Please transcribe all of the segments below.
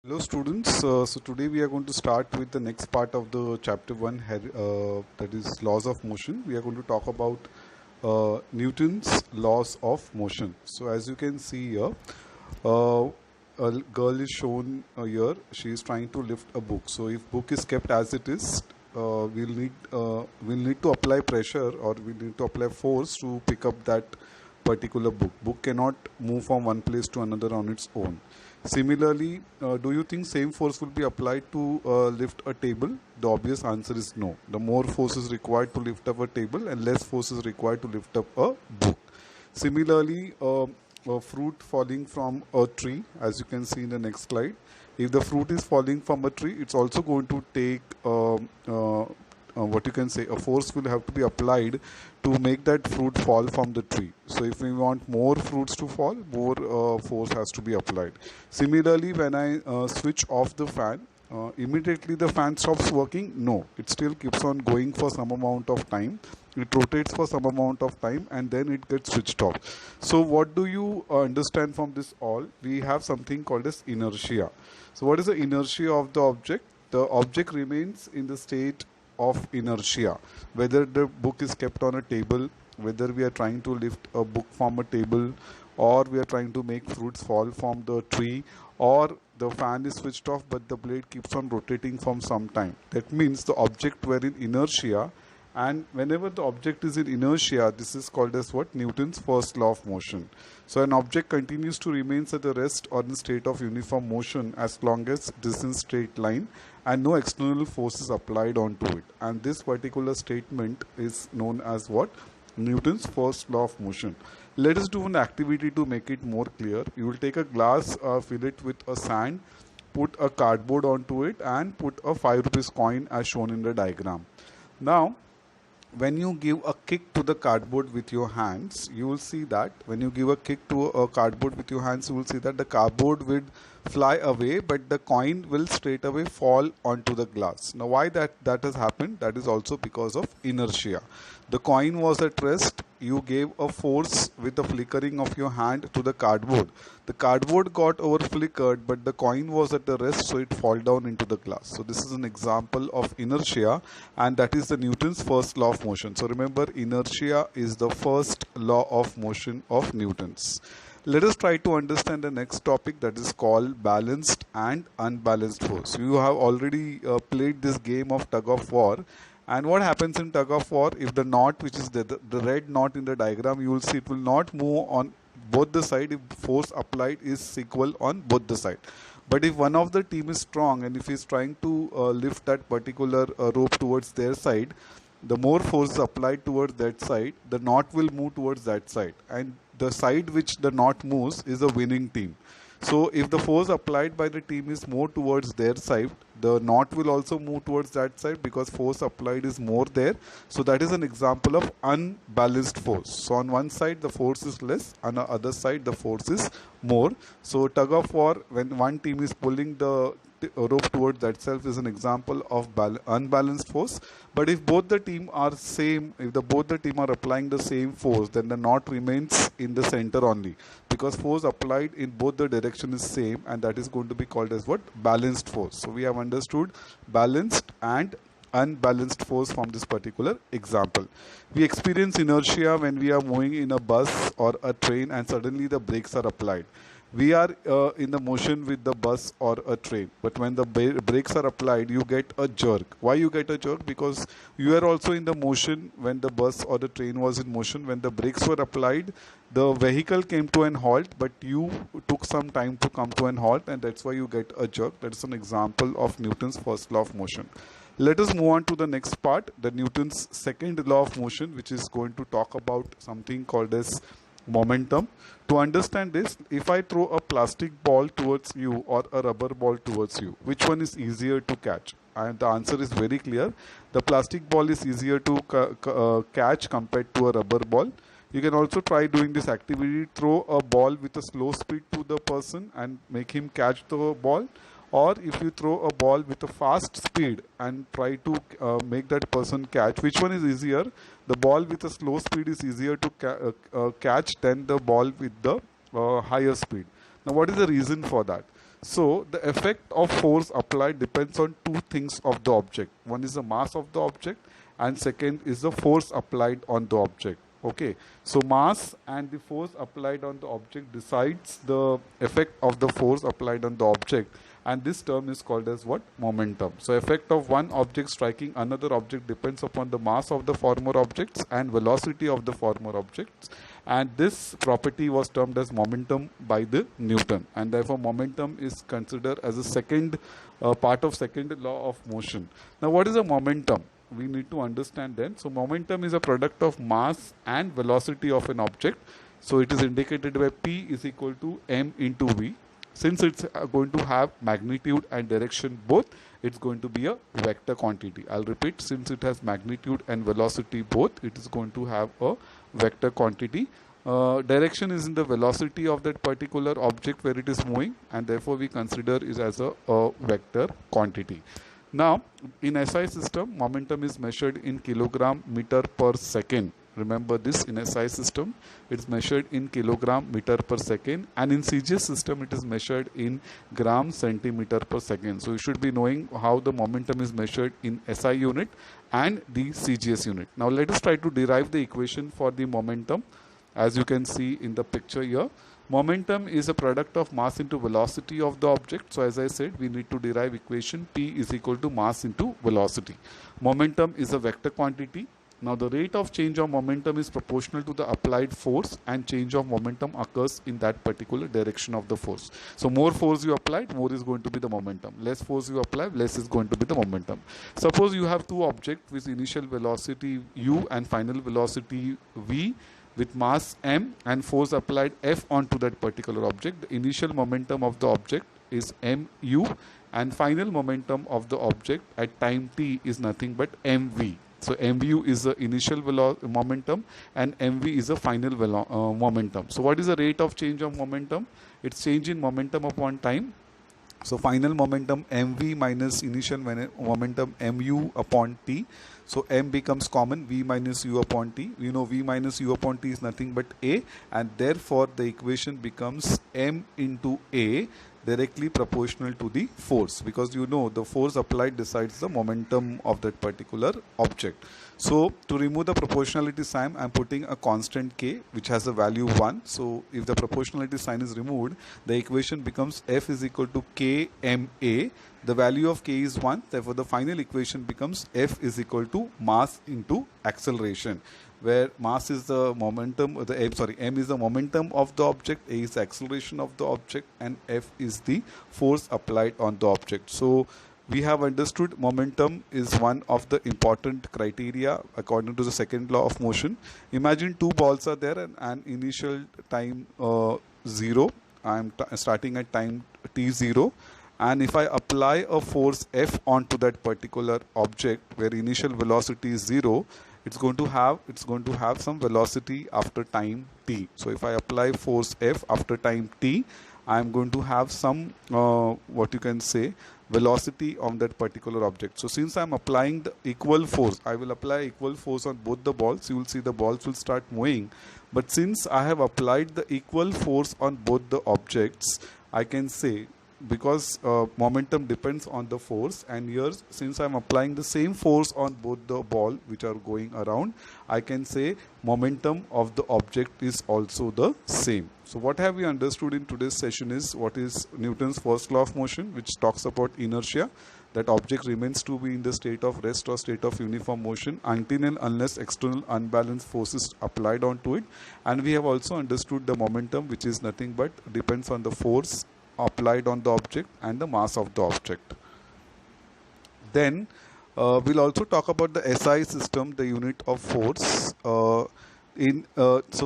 Hello students, so today we are going to start with the next part of the chapter 1 that is laws of motion. We are going to talk about Newton's laws of motion. So as you can see here, uh, a girl is shown here. She is trying to lift a book. So if book is kept as it is, we'll need to apply pressure, or we need to apply force to pick up that particular book. Book cannot move from one place to another on its own. Similarly, do you think same force will be applied to lift a table? The obvious answer is no. The more force is required to lift up a table and less force is required to lift up a book. Similarly, a fruit falling from a tree, as you can see in the next slide. If the fruit is falling from a tree, it's also going to take what you can say, a force will have to be applied to make that fruit fall from the tree. So if we want more fruits to fall, more force has to be applied. Similarly, when I switch off the fan, immediately the fan stops working? No, it still keeps on going for some amount of time. It rotates for some amount of time and then it gets switched off. So what do you understand from this all? We have something called as inertia. So what is the inertia of the object? The object remains in the state of inertia. Whether the book is kept on a table, whether we are trying to lift a book from a table, or we are trying to make fruits fall from the tree, or the fan is switched off but the blade keeps on rotating from some time. That means the object were in inertia, and whenever the object is in inertia, this is called as what? Newton's first law of motion. So an object continues to remain at the rest or in state of uniform motion as long as it is in straight line and no external force is applied onto it. And this particular statement is known as what? Newton's first law of motion. Let us do an activity to make it more clear. You will take a glass, fill it with a sand, put a cardboard onto it and put a 5 rupees coin as shown in the diagram. Now, when you give a kick to the cardboard with your hands, you will see that when you give a kick to a cardboard with your hands, you will see that the cardboard will fly away, but the coin will straight away fall onto the glass. Now why that has happened? That is also because of inertia. The coin was at rest. You gave a force with the flickering of your hand to the cardboard. The cardboard got over flickered, but the coin was at the rest, so it fall down into the glass. So this is an example of inertia, and that is the Newton's first law of motion. So remember, inertia is the first law of motion of Newton's. Let us try to understand the next topic, that is called balanced and unbalanced force. You have already played this game of tug of war. And what happens in tug of war? If the knot, which is the red knot in the diagram, you will see it will not move on both the side if force applied is equal on both the side. But if one of the team is strong and if he is trying to lift that particular rope towards their side, the more force is applied towards that side, the knot will move towards that side. And the side which the knot moves is the winning team. So if the force applied by the team is more towards their side, the knot will also move towards that side because force applied is more there. So that is an example of unbalanced force. So on one side the force is less, on the other side the force is more. So tug of war, when one team is pulling the rope towards that self, is an example of unbalanced force. But if both the team are same, if both the team are applying the same force, then the knot remains in the center only, because force applied in both the direction is same, and that is going to be called as what? Balanced force. So we have understood balanced and unbalanced force from this particular example. We experience inertia when we are moving in a bus or a train and suddenly the brakes are applied. We are in the motion with the bus or a train, but when the brakes are applied, you get a jerk. Why you get a jerk? Because you are also in the motion when the bus or the train was in motion. When the brakes were applied, the vehicle came to an halt, but you took some time to come to an halt, and that's why you get a jerk. That is an example of Newton's first law of motion. Let us move on to the next part, the Newton's second law of motion, which is going to talk about something called as momentum. To understand this, if I throw a plastic ball towards you or a rubber ball towards you, which one is easier to catch? And the answer is very clear. The plastic ball is easier to catch compared to a rubber ball. You can also try doing this activity. Throw a ball with a slow speed to the person and make him catch the ball. Or if you throw a ball with a fast speed and try to make that person catch, which one is easier? The ball with a slow speed is easier to catch than the ball with the higher speed. Now what is the reason for that? So the effect of force applied depends on two things of the object. One is the mass of the object, and second is the force applied on the object. Okay, so mass and the force applied on the object decides the effect of the force applied on the object, and this term is called as what? Momentum. So effect of one object striking another object depends upon the mass of the former objects and velocity of the former objects, and this property was termed as momentum by the Newton, and therefore momentum is considered as a second part of second law of motion. Now what is a momentum? We need to understand then. So momentum is a product of mass and velocity of an object. So it is indicated by P is equal to m into v. Since it's going to have magnitude and direction both, it's going to be a vector quantity. I'll repeat, since it has magnitude and velocity both, it is going to have a vector quantity. Direction is in the velocity of that particular object where it is moving, and therefore we consider it as a vector quantity. Now, in SI system, momentum is measured in kilogram meter per second. Remember this, in SI system, it's measured in kilogram meter per second, and in CGS system, it is measured in gram centimeter per second. So you should be knowing how the momentum is measured in SI unit and the CGS unit. Now let us try to derive the equation for the momentum. As you can see in the picture here, momentum is a product of mass into velocity of the object. So as I said, we need to derive equation P is equal to mass into velocity. Momentum is a vector quantity. Now the rate of change of momentum is proportional to the applied force, and change of momentum occurs in that particular direction of the force. So more force you apply, more is going to be the momentum. Less force you apply, less is going to be the momentum. Suppose you have two objects with initial velocity u and final velocity v, with mass m and force applied F onto that particular object. The initial momentum of the object is mu, and final momentum of the object at time t is nothing but mv. So mu is the initial momentum and mv is the final momentum. So what is the rate of change of momentum? It's change in momentum upon time. So final momentum mv minus initial momentum mu upon t. So m becomes common, v minus u upon t. We know v minus u upon t is nothing but a, and therefore the equation becomes m into a, directly proportional to the force, because you know the force applied decides the momentum of that particular object. So to remove the proportionality sign, I am putting a constant k which has a value 1. So if the proportionality sign is removed, the equation becomes F is equal to k m a. The value of k is 1, therefore the final equation becomes F is equal to mass into acceleration, where mass is the momentum, m is the momentum of the object, a is the acceleration of the object, and F is the force applied on the object. So we have understood momentum is one of the important criteria according to the second law of motion. Imagine two balls are there and initial time 0. I am starting at time t0. And if I apply a force F onto that particular object where initial velocity is 0, it's going to have some velocity after time t. So if I apply force F after time t, I am going to have some velocity on that particular object. So since I am applying the equal force, I will apply equal force on both the balls. You will see the balls will start moving. But since I have applied the equal force on both the objects, I can say, because momentum depends on the force, and here since I am applying the same force on both the ball which are going around, I can say momentum of the object is also the same. So what have we understood in today's session is what is Newton's first law of motion, which talks about inertia, that object remains to be in the state of rest or state of uniform motion until and unless external unbalanced forces applied onto it. And we have also understood the momentum, which is nothing but depends on the force applied on the object and the mass of the object. Then we'll also talk about the SI system, the unit of force. So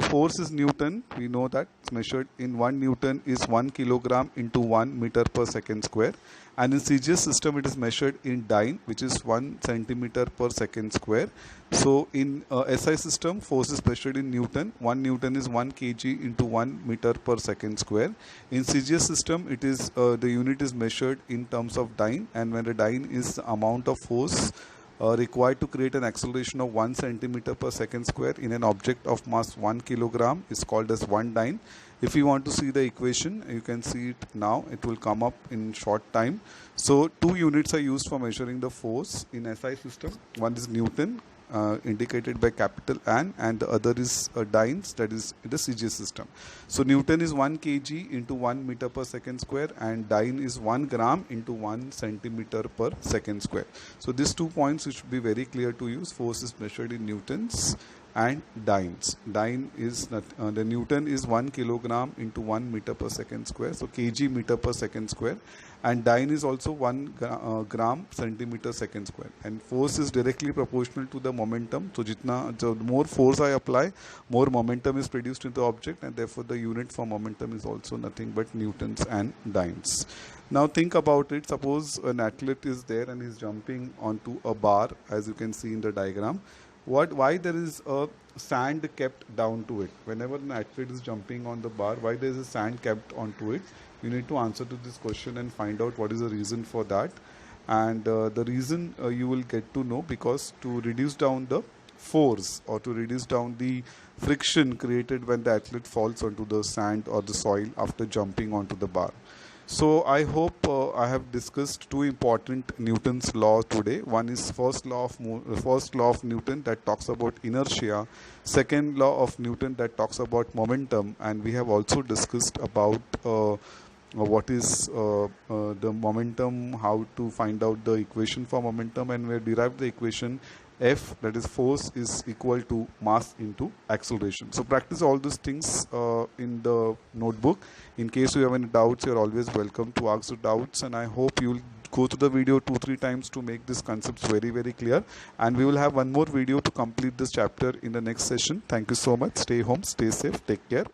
force is Newton. We know that it's measured in 1 Newton is 1 kilogram into 1 meter per second square. And in CGS system, it is measured in dyne, which is 1 centimeter per second square. So in SI system, force is measured in Newton. 1 Newton is 1 kg into 1 meter per second square. In CGS system, it is the unit is measured in terms of dyne, and when the dyne is the amount of force required to create an acceleration of 1 centimeter per second square in an object of mass 1 kilogram is called as 1 dyne. If you want to see the equation, you can see it now. It will come up in short time. So 2 units are used for measuring the force in SI system. One is Newton, indicated by capital N, and the other is dynes, that is the CJ system. So Newton is 1 kg into 1 meter per second square, and dyne is 1 gram into 1 centimeter per second square. So these 2 points which should be very clear to use. Force is measured in newtons and dynes. Dyne is the Newton is 1 kilogram into 1 meter per second square, so kg meter per second square, and dyne is also 1 gram centimeter second square, and force is directly proportional to the momentum. So the more force I apply, more momentum is produced in the object, and therefore the unit for momentum is also nothing but newtons and dynes. Now think about it. Suppose an athlete is there and is jumping onto a bar, as you can see in the diagram. Why there is a sand kept down to it? Whenever an athlete is jumping on the bar, why there is a sand kept onto it? You need to answer to this question and find out what is the reason for that. And the reason you will get to know, because to reduce down the force or to reduce down the friction created when the athlete falls onto the sand or the soil after jumping onto the bar. So I hope I have discussed 2 important Newton's law today. One is first law of Newton that talks about inertia, second law of Newton that talks about momentum, and we have also discussed about what is the momentum, how to find out the equation for momentum, and we have derived the equation F, that is force, is equal to mass into acceleration. So practice all these things in the notebook. In case you have any doubts, you are always welcome to ask the doubts, and I hope you will go through the video 2-3 times to make these concepts very, very clear. And we will have one more video to complete this chapter in the next session. Thank you so much. Stay home, stay safe, take care.